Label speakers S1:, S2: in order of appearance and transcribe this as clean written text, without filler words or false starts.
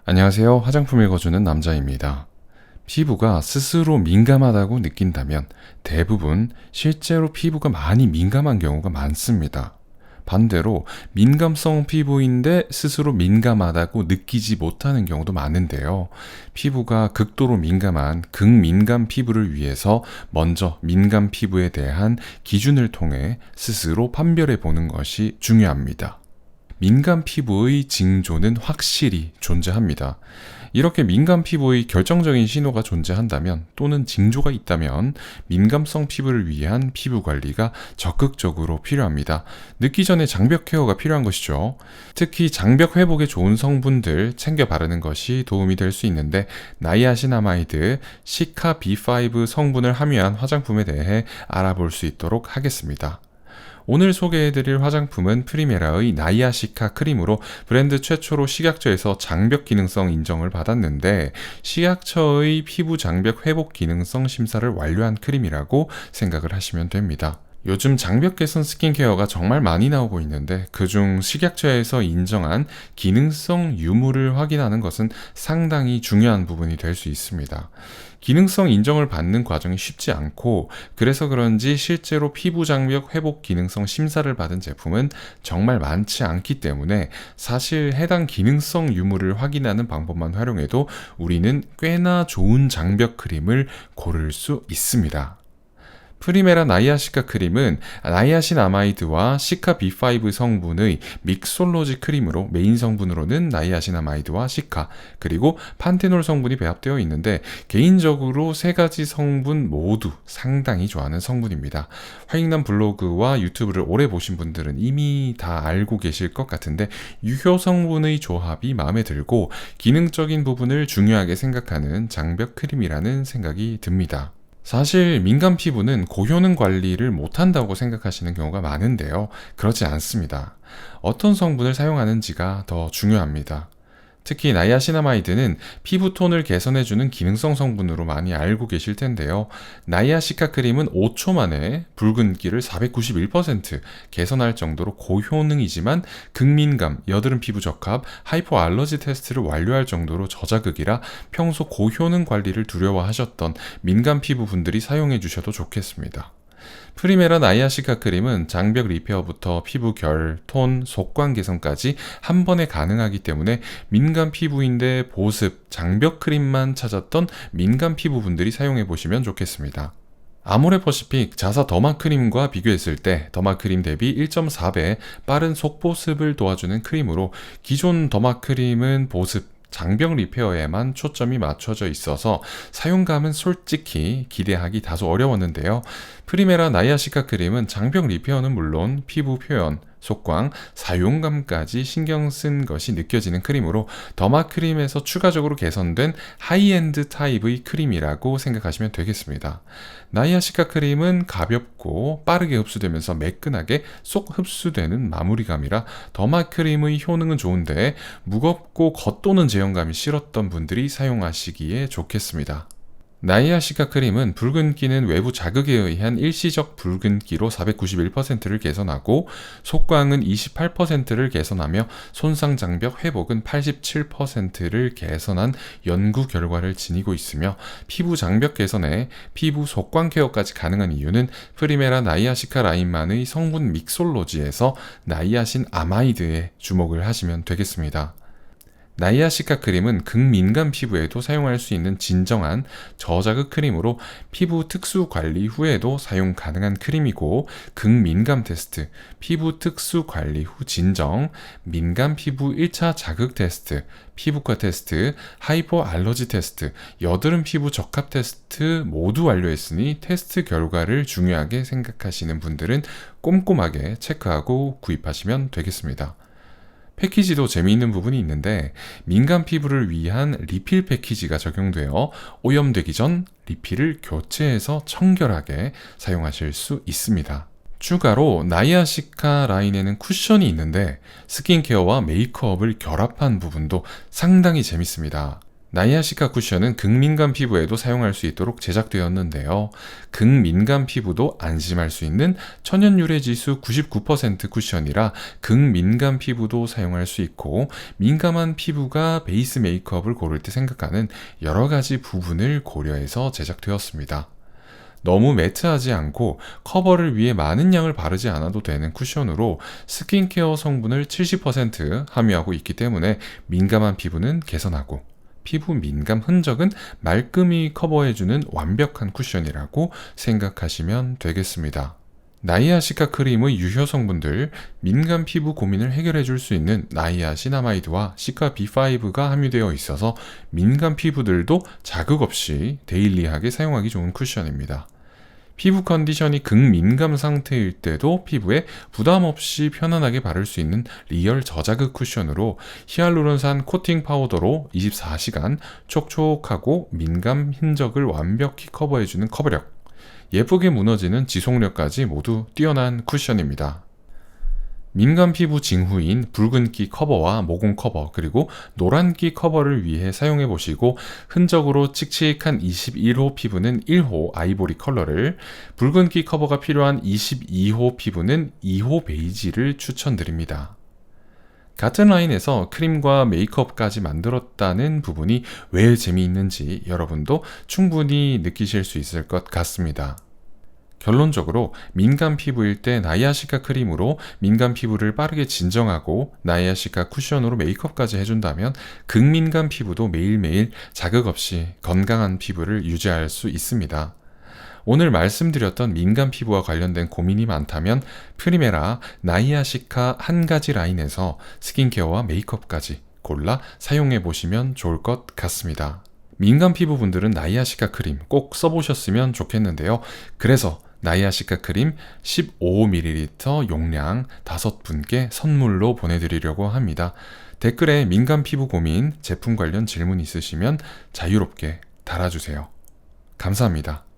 S1: 안녕하세요. 화장품 읽어주는 남자입니다. 피부가 스스로 민감하다고 느낀다면 대부분 실제로 피부가 많이 민감한 경우가 많습니다. 반대로 민감성 피부인데 스스로 민감하다고 느끼지 못하는 경우도 많은데요. 피부가 극도로 민감한 극민감 피부를 위해서 먼저 민감 피부에 대한 기준을 통해 스스로 판별해 보는 것이 중요합니다. 민감 피부의 징조는 확실히 존재합니다. 이렇게 민감 피부의 결정적인 신호가 존재한다면 또는 징조가 있다면 민감성 피부를 위한 피부 관리가 적극적으로 필요합니다. 늦기 전에 장벽 케어가 필요한 것이죠. 특히 장벽 회복에 좋은 성분들 챙겨 바르는 것이 도움이 될 수 있는데 나이아신아마이드, 시카 B5 성분을 함유한 화장품에 대해 알아볼 수 있도록 하겠습니다. 오늘 소개해드릴 화장품은 프리메라의 나이아시카 크림으로 브랜드 최초로 식약처에서 장벽 기능성 인정을 받았는데 식약처의 피부 장벽 회복 기능성 심사를 완료한 크림이라고 생각을 하시면 됩니다. 요즘 장벽 개선 스킨케어가 정말 많이 나오고 있는데 그중 식약처에서 인정한 기능성 유무를 확인하는 것은 상당히 중요한 부분이 될 수 있습니다. 기능성 인정을 받는 과정이 쉽지 않고 그래서 그런지 실제로 피부 장벽 회복 기능성 심사를 받은 제품은 정말 많지 않기 때문에 사실 해당 기능성 유무를 확인하는 방법만 활용해도 우리는 꽤나 좋은 장벽 크림을 고를 수 있습니다. 프리메라 나이아시카 크림은 나이아신아마이드와 시카 B5 성분의 믹솔로지 크림으로 메인 성분으로는 나이아신아마이드와 시카 그리고 판테놀 성분이 배합되어 있는데 개인적으로 세 가지 성분 모두 상당히 좋아하는 성분입니다. 화익남 블로그와 유튜브를 오래 보신 분들은 이미 다 알고 계실 것 같은데 유효 성분의 조합이 마음에 들고 기능적인 부분을 중요하게 생각하는 장벽 크림이라는 생각이 듭니다. 사실 민감 피부는 고효능 관리를 못한다고 생각하시는 경우가 많은데요. 그렇지 않습니다. 어떤 성분을 사용하는지가 더 중요합니다. 특히 나이아신아마이드는 피부톤을 개선해주는 기능성 성분으로 많이 알고 계실 텐데요. 나이아시카 크림은 5초 만에 붉은기를 491% 개선할 정도로 고효능이지만 극민감, 여드름 피부 적합, 하이포알러지 테스트를 완료할 정도로 저자극이라 평소 고효능 관리를 두려워하셨던 민감 피부분들이 사용해 주셔도 좋겠습니다. 프리메라 나이아시카 크림은 장벽 리페어부터 피부 결, 톤, 속광 개선까지 한 번에 가능하기 때문에 민감 피부인데 보습, 장벽 크림만 찾았던 민감 피부분들이 사용해 보시면 좋겠습니다. 아모레퍼시픽 자사 더마크림과 비교했을 때 더마크림 대비 1.4배 빠른 속보습을 도와주는 크림으로 기존 더마크림은 보습, 장벽 리페어에만 초점이 맞춰져 있어서 사용감은 솔직히 기대하기 다소 어려웠는데요. 프리메라 나이아시카 크림은 장벽 리페어는 물론 피부 표현, 속광, 사용감까지 신경 쓴 것이 느껴지는 크림으로 더마크림에서 추가적으로 개선된 하이엔드 타입의 크림이라고 생각하시면 되겠습니다. 나이아시카 크림은 가볍고 빠르게 흡수되면서 매끈하게 쏙 흡수되는 마무리감이라 더마크림의 효능은 좋은데 무겁고 겉도는 제형감이 싫었던 분들이 사용하시기에 좋겠습니다. 나이아시카 크림은 붉은기는 외부 자극에 의한 일시적 붉은기로 491%를 개선하고 속광은 28%를 개선하며 손상 장벽 회복은 87%를 개선한 연구 결과를 지니고 있으며 피부 장벽 개선에 피부 속광 케어까지 가능한 이유는 프리메라 나이아시카 라인만의 성분 믹솔로지에서 나이아신 아마이드에 주목을 하시면 되겠습니다. 나이아시카 크림은 극민감 피부에도 사용할 수 있는 진정한 저자극 크림으로 피부 특수 관리 후에도 사용 가능한 크림이고 극민감 테스트, 피부 특수 관리 후 진정, 민감 피부 1차 자극 테스트, 피부과 테스트, 하이포 알러지 테스트, 여드름 피부 적합 테스트 모두 완료했으니 테스트 결과를 중요하게 생각하시는 분들은 꼼꼼하게 체크하고 구입하시면 되겠습니다. 패키지도 재미있는 부분이 있는데 민감 피부를 위한 리필 패키지가 적용되어 오염되기 전 리필을 교체해서 청결하게 사용하실 수 있습니다. 추가로 나이아시카 라인에는 쿠션이 있는데 스킨케어와 메이크업을 결합한 부분도 상당히 재밌습니다. 나이아시카 쿠션은 극민감 피부에도 사용할 수 있도록 제작되었는데요. 극민감 피부도 안심할 수 있는 천연 유래 지수 99% 쿠션이라 극민감 피부도 사용할 수 있고, 민감한 피부가 베이스 메이크업을 고를 때 생각하는 여러 가지 부분을 고려해서 제작되었습니다. 너무 매트하지 않고 커버를 위해 많은 양을 바르지 않아도 되는 쿠션으로 스킨케어 성분을 70% 함유하고 있기 때문에 민감한 피부는 개선하고 피부 민감 흔적은 말끔히 커버해주는 완벽한 쿠션이라고 생각하시면 되겠습니다. 나이아시카 크림의 유효 성분들, 민감 피부 고민을 해결해 줄 수 있는 나이아시나마이드와 시카 B5가 함유되어 있어서 민감 피부들도 자극 없이 데일리하게 사용하기 좋은 쿠션입니다. 피부 컨디션이 극민감 상태일 때도 피부에 부담 없이 편안하게 바를 수 있는 리얼 저자극 쿠션으로 히알루론산 코팅 파우더로 24시간 촉촉하고 민감 흔적을 완벽히 커버해주는 커버력, 예쁘게 무너지는 지속력까지 모두 뛰어난 쿠션입니다. 민감 피부 징후인 붉은기 커버와 모공 커버, 그리고 노란기 커버를 위해 사용해 보시고, 흔적으로 칙칙한 21호 피부는 1호 아이보리 컬러를, 붉은기 커버가 필요한 22호 피부는 2호 베이지를 추천드립니다. 같은 라인에서 크림과 메이크업까지 만들었다는 부분이 왜 재미있는지 여러분도 충분히 느끼실 수 있을 것 같습니다. 결론적으로 민감 피부일 때 나이아시카 크림으로 민감 피부를 빠르게 진정하고 나이아시카 쿠션으로 메이크업까지 해준다면 극민감 피부도 매일매일 자극 없이 건강한 피부를 유지할 수 있습니다. 오늘 말씀드렸던 민감 피부와 관련된 고민이 많다면 프리메라 나이아시카 한 가지 라인에서 스킨케어와 메이크업까지 골라 사용해 보시면 좋을 것 같습니다. 민감 피부분들은 나이아시카 크림 꼭 써보셨으면 좋겠는데요. 그래서 나이아시카 크림 15ml 용량 5분께 선물로 보내드리려고 합니다. 댓글에 민감 피부 고민, 제품 관련 질문 있으시면 자유롭게 달아주세요. 감사합니다.